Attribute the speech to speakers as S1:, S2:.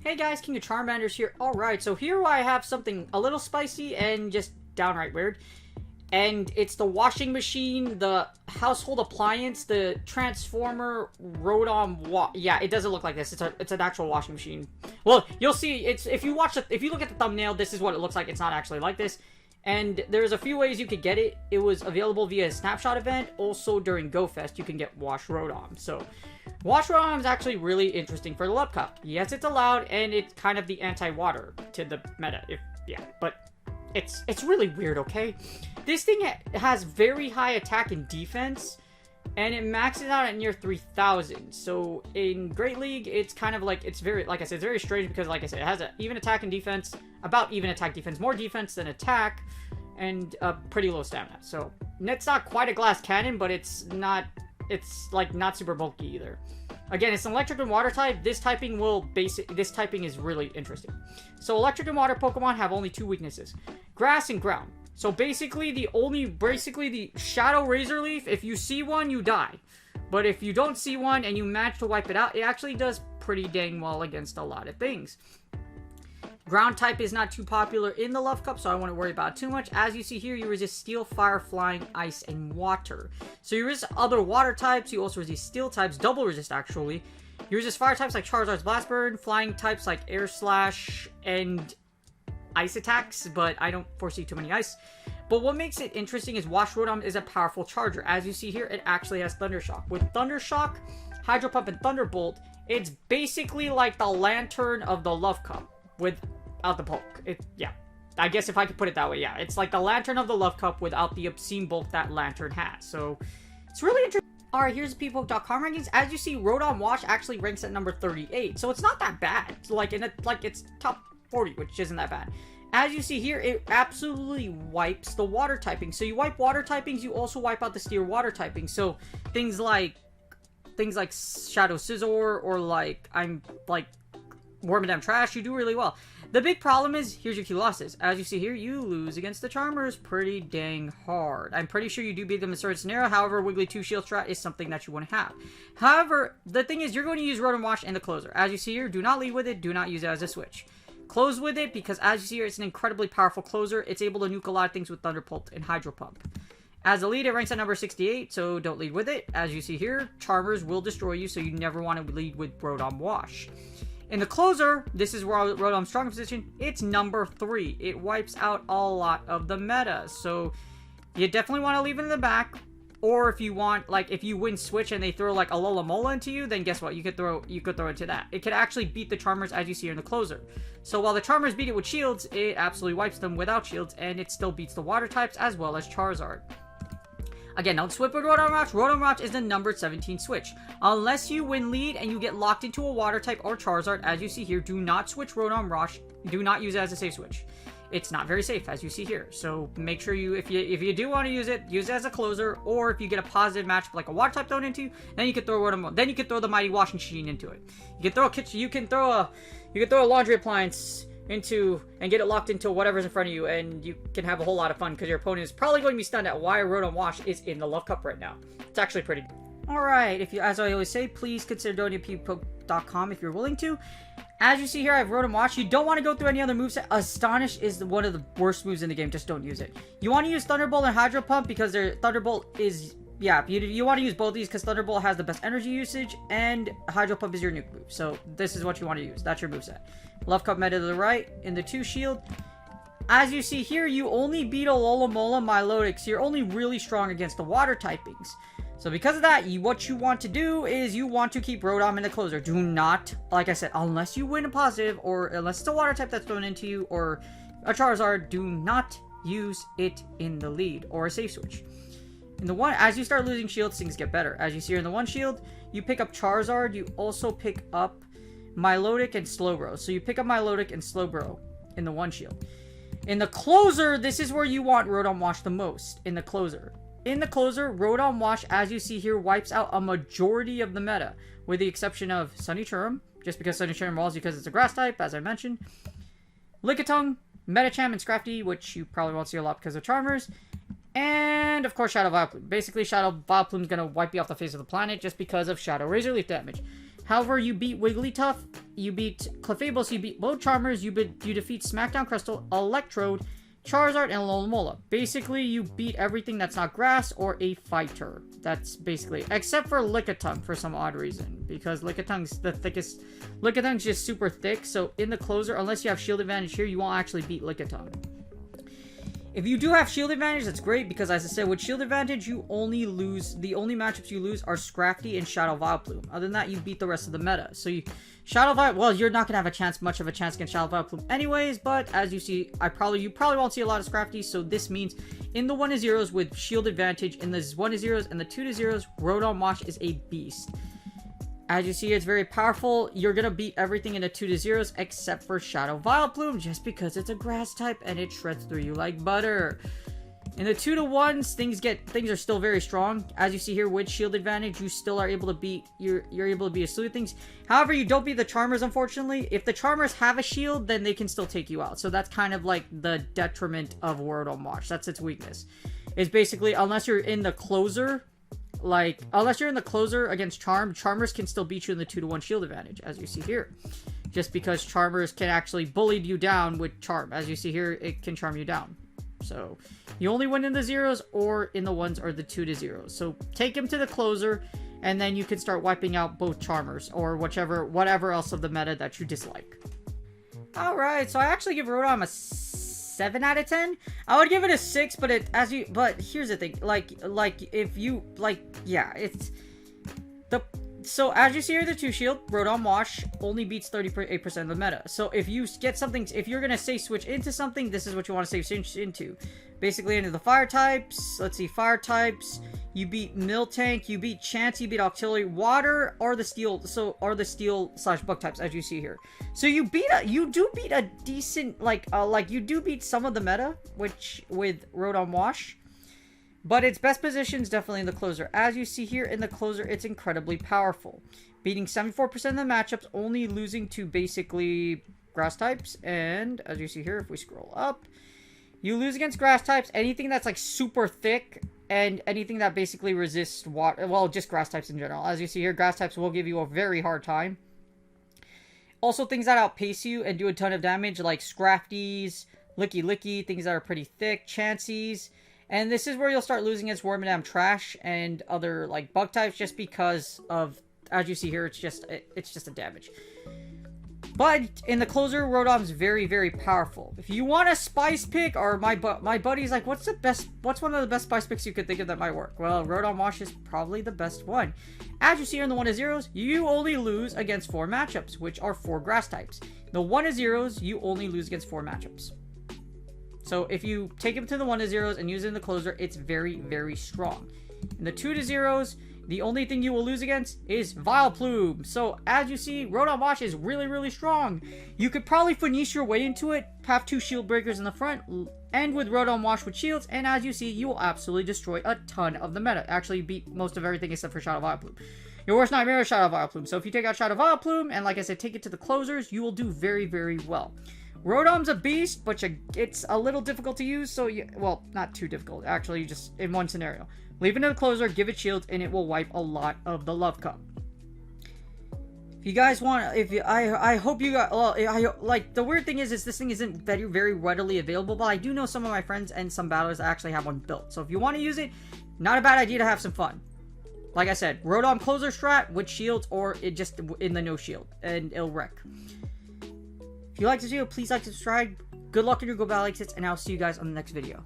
S1: Hey guys, King of Charmanders here. Alright, so here I have something a little spicy and just downright weird. And it's the washing machine, the household appliance, the transformer Rotom Wash. Yeah, it doesn't look like this. It's an actual washing machine. Well, you'll see. If you look at the thumbnail, this is what it looks like. It's not actually like this. And there's a few ways you could get it. It was available via a snapshot event. Also during GoFest, you can get Wash Rotom. So Wash Rotom is actually really interesting for the Love Cup. Yes, it's allowed, and it's kind of the anti-water to the meta. But it's really weird, okay? This thing has very high attack and defense, and it maxes out at near 3,000. So in Great League, it's kind of like, it's very, like I said, it's very strange because, like I said, it has an even attack and defense, about even attack defense, more defense than attack, and a pretty low stamina. So it's not quite a glass cannon, but it's not super bulky either. Again, it's an electric and water type. This typing is really interesting. So electric and water Pokemon have only two weaknesses: grass and ground. So basically the Shadow Razor Leaf, if you see one, you die. But if you don't see one and you manage to wipe it out, it actually does pretty dang well against a lot of things. Ground type is not too popular in the Love Cup, so I won't worry about it too much. As you see here, you resist Steel, Fire, Flying, Ice, and Water. So you resist other water types. You also resist Steel types, double resist actually. You resist Fire types like Charizard's Blast Burn, Flying types like Air Slash, and Ice attacks, but I don't foresee too many Ice. But what makes it interesting is Wash Rotom is a powerful charger. As you see here, it actually has Thunder Shock. With Thunder Shock, Hydro Pump, and Thunderbolt, it's basically like the Lantern of the Love Cup without the bulk. Yeah, I guess if I could put it that way, yeah. It's like the Lantern of the Love Cup without the obscene bulk that Lantern has. So it's really interesting. Alright, here's the PPoke.com rankings. As you see, Rotom Wash actually ranks at number 38. So it's not that bad. It's top 40, which isn't that bad. As you see here, it absolutely wipes the water typing. So you wipe water typings, you also wipe out the Steel water typing. So things like Shadow Scizor or Wormadam Trash, you do really well. The big problem is, here's your key losses. As you see here, you lose against the Charmers pretty dang hard. I'm pretty sure you do beat them in a certain scenario. However, Wiggly 2 Shield Strat is something that you want to have. However, the thing is, you're going to use Rotom Wash in the closer. As you see here, do not lead with it. Do not use it as a switch. Close with it, because as you see here, it's an incredibly powerful closer. It's able to nuke a lot of things with Thunderbolt and Hydro Pump. As a lead, it ranks at number 68, so don't lead with it. As you see here, Charmers will destroy you, so you never want to lead with Rotom Wash. In the closer, this is where Rotom's strong position. It's number 3. It wipes out a lot of the meta, so you definitely want to leave it in the back. Or if you want, like, if you win switch and they throw like a Alola into you, then guess what? You could throw it to that. It could actually beat the Charmers, as you see here in the closer. So while the Charmers beat it with shields, it absolutely wipes them without shields, and it still beats the water types as well as Charizard. Again, don't switch with Rotom Wash. Rotom Wash is the number 17 switch. Unless you win lead and you get locked into a water type or Charizard, as you see here, do not switch Rotom Wash. Do not use it as a safe switch. It's not very safe, as you see here. So make sure you, if you do want to use it as a closer, or if you get a positive matchup like a water type thrown into you, then you can throw Rotom. Then you can throw the Mighty Washing Machine into it. You can throw a laundry appliance into and get it locked into whatever's in front of you, and you can have a whole lot of fun because your opponent is probably going to be stunned at why Rotom Wash is in the Love Cup right now. It's actually pretty. Alright, as I always say, please consider donating to PPoke.com if you're willing to. As you see here, I have Rotom Wash. You don't want to go through any other moveset. Astonish is one of the worst moves in the game. Just don't use it. You want to use Thunderbolt and Hydro Pump because their Thunderbolt is... Yeah, you want to use both these because Thunderbolt has the best energy usage and Hydro Pump is your nuke move. So this is what you want to use. That's your moveset. Love Cup meta to the right in the 2 shield. As you see here, you only beat Alola, Milotic, so you're only really strong against the water typings. So because of that, what you want to do is you want to keep Rotom in the closer. Do not, like I said, unless you win a positive or unless it's a water type that's thrown into you or a Charizard, do not use it in the lead or a safe switch. In the one, as you start losing shields, things get better. As you see here in the one shield, you pick up Charizard. You also pick up Milotic and Slowbro. So you pick up Milotic and Slowbro in the one shield. In the closer, this is where you want Rotom Wash the most. In the closer, Rotom Wash, as you see here, wipes out a majority of the meta, with the exception of Sunny Churrum, just because Sunny Churrum rolls because it's a grass type, as I mentioned. Lickitung, Medicham, and Scrafty, which you probably won't see a lot because of Charmers. And, of course, Shadow Vileplume. Basically, Shadow Vileplume is going to wipe you off the face of the planet just because of Shadow Razor Leaf damage. However, you beat Wigglytuff, you beat Clefable, you beat both Charmers, you defeat Smackdown Crystal, Electrode, Charizard, and Alomomola. Basically, you beat everything that's not grass or a fighter. That's basically, except for Lickitung for some odd reason, because Lickitung's the thickest. Lickitung's just super thick, so in the closer, unless you have shield advantage here, you won't actually beat Lickitung. If you do have shield advantage, that's great, because as I said, with shield advantage, you only lose, the only matchups you lose are Scrafty and Shadow Vileplume. Other than that, you beat the rest of the meta. So you, well, you're not going to have much of a chance against Shadow Vileplume anyways, but as you see, you probably won't see a lot of Scrafty, so this means in the 1-0s with shield advantage, in the 1-0s and the 2-0s, Rotom Wash is a beast. As you see, it's very powerful. You're going to beat everything in the 2-0s except for Shadow Vileplume, just because it's a grass type and it shreds through you like butter. In the 2-1s, things are still very strong. As you see here, with shield advantage, you still are able to beat, you're able to beat a slew of things. However, you don't beat the Charmers, unfortunately. If the Charmers have a shield, then they can still take you out. So that's kind of like the detriment of Rotom Wash. That's its weakness. It's basically, unless you're in the closer, against Charmers can still beat you in the 2-1 shield advantage, as you see here. Just because Charmers can actually bully you down with Charm. As you see here, it can charm you down. So, you only win in the 0s or in the 1s or the 2-0s. So, take him to the closer, and then you can start wiping out both Charmers or whatever else of the meta that you dislike. Alright, so I actually give Rotom a 7 out of 10. I would give it a 6, but here's the thing, so as you see here, the 2 shield, Rotom Wash only beats 38% of the meta. So if you get something, if you're gonna say switch into something, this is what you want to say switch into. Basically into the fire types. Let's see, fire types. You beat Miltank, you beat Chance, you beat Octillery, Water, or the Steel. Or the Steel / Bug types, as you see here. So you do beat a decent, you do beat some of the meta, which with Rotom Wash. But its best position is definitely in the closer. As you see here in the closer, it's incredibly powerful. Beating 74% of the matchups, only losing to basically grass types. And as you see here, if we scroll up, you lose against grass types, anything that's like super thick, and anything that basically resists water. Well, just grass types in general. As you see here, grass types will give you a very hard time. Also, things that outpace you and do a ton of damage, like Scrafties, Licky, things that are pretty thick, Chanseys. And this is where you'll start losing against Wormadam Trash and other like bug types, just because of, as you see here, it's just a damage. But in the closer, Rotom's very, very powerful. If you want a spice pick, or my buddy's like, what's one of the best spice picks you could think of that might work? Well, Rotom Wash is probably the best one. As you see here in the 1-0s, you only lose against 4 matchups, which are 4 grass types. The 1-0s, you only lose against 4 matchups. So if you take him to the 1-0s and use it in the closer, it's very, very strong. In the 2-0s, the only thing you will lose against is Vileplume. So as you see, Rotom Wash is really, really strong. You could probably finish your way into it, have 2 shield breakers in the front, end with Rotom Wash with shields, and as you see, you will absolutely destroy a ton of the meta. Actually, beat most of everything except for Shadow Vileplume. Your worst nightmare is Shadow Vileplume. So if you take out Shadow Vileplume, and like I said, take it to the closers, you will do very, very well. Rotom's a beast, but it's a little difficult to use, so well, not too difficult, actually, just in one scenario. Leave it in the closer, give it shields, and it will wipe a lot of the love cup. If you guys want, I hope you got, well, the weird thing is this thing isn't very, very readily available, but I do know some of my friends and some battlers actually have one built. So if you want to use it, not a bad idea to have some fun. Like I said, Rotom closer strat with shields, or it just in the no shield, and it'll wreck. If you like this video, please like, subscribe. Good luck in your Go Battle exits, and I'll see you guys on the next video.